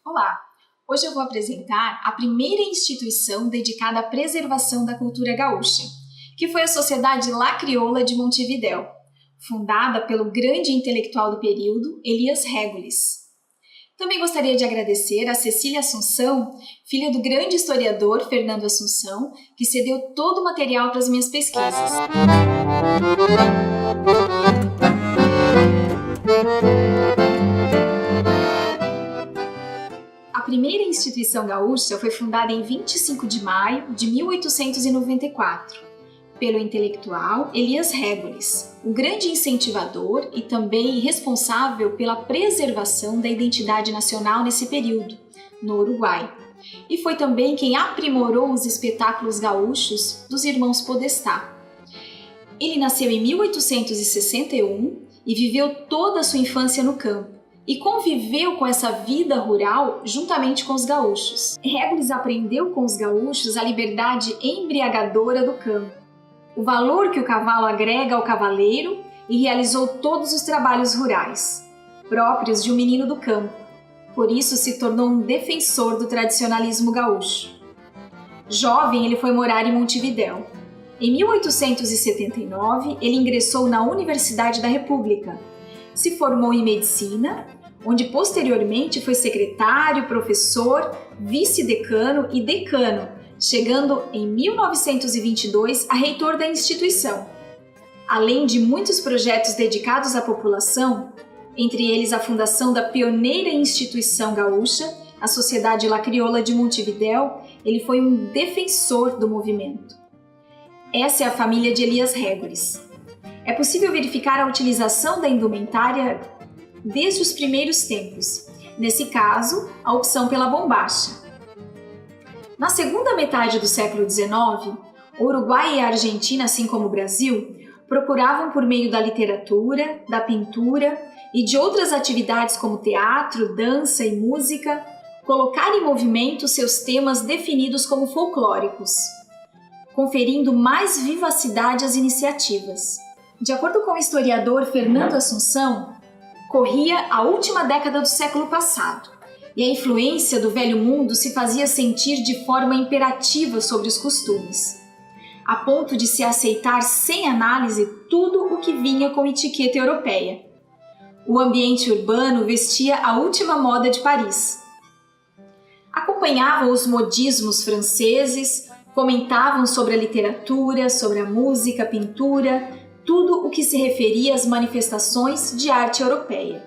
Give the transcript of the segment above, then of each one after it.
Olá! Hoje eu vou apresentar a primeira instituição dedicada à preservação da cultura gaúcha, que foi a Sociedade La Crioula de Montevidéu, fundada pelo grande intelectual do período, Elias Régules. Também gostaria de agradecer a Cecília Assunção, filha do grande historiador Fernando Assunção, que cedeu todo o material para as minhas pesquisas. A primeira instituição gaúcha foi fundada em 25 de maio de 1894, pelo intelectual Elias Régules, o grande incentivador e também responsável pela preservação da identidade nacional nesse período, no Uruguai. E foi também quem aprimorou os espetáculos gaúchos dos irmãos Podestá. Ele nasceu em 1861 e viveu toda a sua infância no campo, e conviveu com essa vida rural juntamente com os gaúchos. Régules aprendeu com os gaúchos a liberdade embriagadora do campo, o valor que o cavalo agrega ao cavaleiro, e realizou todos os trabalhos rurais, próprios de um menino do campo. Por isso se tornou um defensor do tradicionalismo gaúcho. Jovem, ele foi morar em Montevidéu. Em 1879, ele ingressou na Universidade da República. Se formou em medicina, onde posteriormente foi secretário, professor, vice-decano e decano, chegando em 1922 a reitor da instituição. Além de muitos projetos dedicados à população, entre eles a fundação da pioneira instituição gaúcha, a Sociedade La Crioula de Montevidéu, ele foi um defensor do movimento. Essa é a família de Elias Régules. É possível verificar a utilização da indumentária desde os primeiros tempos, nesse caso, a opção pela bombacha. Na segunda metade do século XIX, o Uruguai e a Argentina, assim como o Brasil, procuravam por meio da literatura, da pintura e de outras atividades como teatro, dança e música, colocar em movimento seus temas definidos como folclóricos, conferindo mais vivacidade às iniciativas. De acordo com o historiador Fernando Assunção, corria a última década do século passado e a influência do velho mundo se fazia sentir de forma imperativa sobre os costumes, a ponto de se aceitar sem análise tudo o que vinha com etiqueta europeia. O ambiente urbano vestia a última moda de Paris. Acompanhavam os modismos franceses, comentavam sobre a literatura, sobre a música, a pintura, tudo o que se referia às manifestações de arte europeia.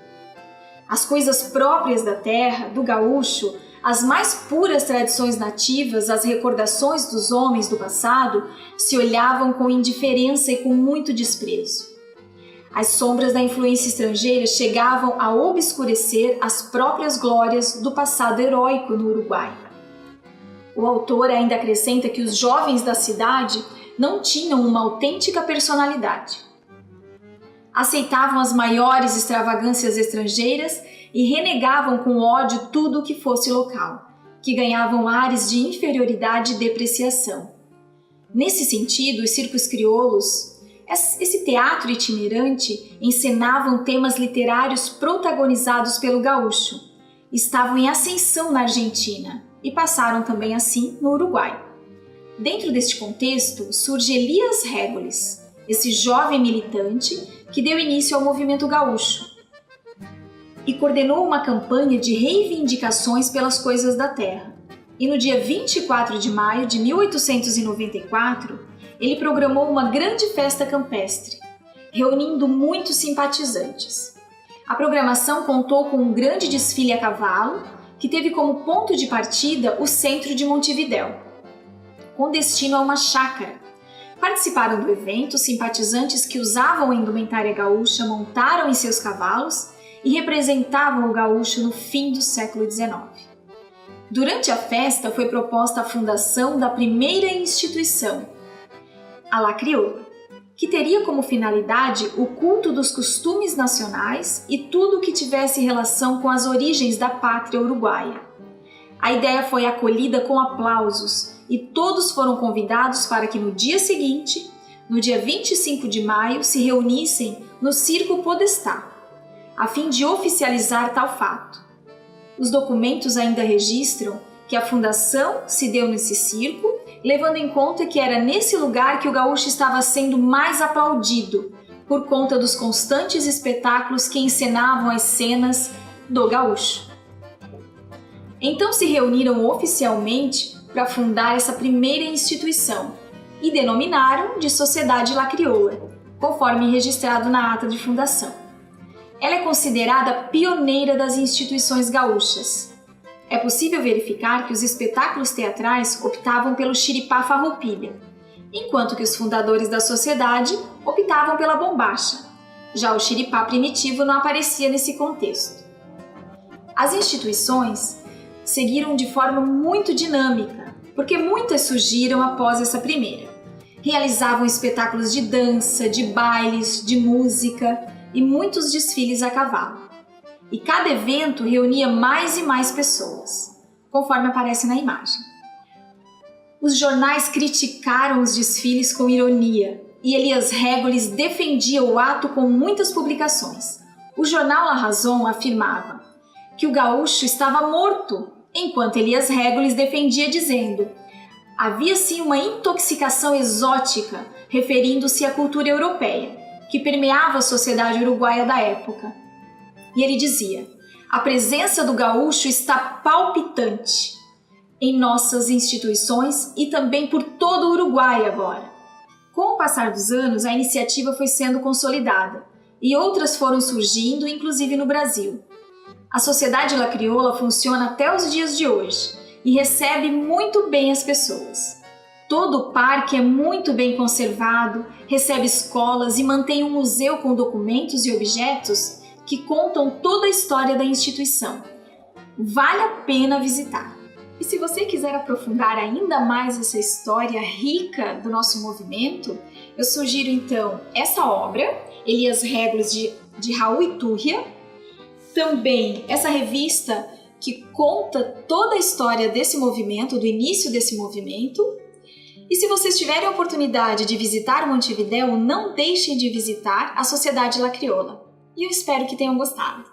As coisas próprias da terra, do gaúcho, as mais puras tradições nativas, as recordações dos homens do passado, se olhavam com indiferença e com muito desprezo. As sombras da influência estrangeira chegavam a obscurecer as próprias glórias do passado heróico no Uruguai. O autor ainda acrescenta que os jovens da cidade não tinham uma autêntica personalidade. Aceitavam as maiores extravagâncias estrangeiras e renegavam com ódio tudo o que fosse local, que ganhavam ares de inferioridade e depreciação. Nesse sentido, os circos crioulos, esse teatro itinerante, encenavam temas literários protagonizados pelo gaúcho, estavam em ascensão na Argentina e passaram também assim no Uruguai. Dentro deste contexto, surge Elias Régules, esse jovem militante que deu início ao movimento gaúcho e coordenou uma campanha de reivindicações pelas coisas da terra. E no dia 24 de maio de 1894, ele programou uma grande festa campestre, reunindo muitos simpatizantes. A programação contou com um grande desfile a cavalo, que teve como ponto de partida o centro de Montevidéu, com destino a uma chácara. Participaram do evento simpatizantes que usavam a indumentária gaúcha, montaram em seus cavalos e representavam o gaúcho no fim do século XIX. Durante a festa foi proposta a fundação da primeira instituição, a La Crioula, que teria como finalidade o culto dos costumes nacionais e tudo o que tivesse relação com as origens da pátria uruguaia. A ideia foi acolhida com aplausos e todos foram convidados para que no dia seguinte, no dia 25 de maio, se reunissem no Circo Podestá, a fim de oficializar tal fato. Os documentos ainda registram que a fundação se deu nesse circo, levando em conta que era nesse lugar que o gaúcho estava sendo mais aplaudido, por conta dos constantes espetáculos que encenavam as cenas do gaúcho. Então se reuniram oficialmente para fundar essa primeira instituição e denominaram de Sociedade La Crioula, conforme registrado na ata de fundação. Ela é considerada pioneira das instituições gaúchas. É possível verificar que os espetáculos teatrais optavam pelo xiripá farroupilha, enquanto que os fundadores da sociedade optavam pela bombacha. Já o xiripá primitivo não aparecia nesse contexto. As instituições seguiram de forma muito dinâmica, porque muitas surgiram após essa primeira. Realizavam espetáculos de dança, de bailes, de música e muitos desfiles a cavalo. E cada evento reunia mais e mais pessoas, conforme aparece na imagem. Os jornais criticaram os desfiles com ironia e Elias Régolis defendia o ato com muitas publicações. O jornal La Razón afirmava que o gaúcho estava morto, enquanto Elias Régolis defendia dizendo: havia sim uma intoxicação exótica, referindo-se à cultura europeia, que permeava a sociedade uruguaia da época. E ele dizia: a presença do gaúcho está palpitante em nossas instituições e também por todo o Uruguai agora. Com o passar dos anos, a iniciativa foi sendo consolidada e outras foram surgindo, inclusive no Brasil. A Sociedade La Crioula funciona até os dias de hoje e recebe muito bem as pessoas. Todo o parque é muito bem conservado, recebe escolas e mantém um museu com documentos e objetos que contam toda a história da instituição. Vale a pena visitar. E se você quiser aprofundar ainda mais essa história rica do nosso movimento, eu sugiro então essa obra, Elias Régolis de Raul Iturria, também essa revista que conta toda a história desse movimento, do início desse movimento. E se vocês tiverem a oportunidade de visitar Montevidéu, não deixem de visitar a Sociedade La Crioula. E eu espero que tenham gostado.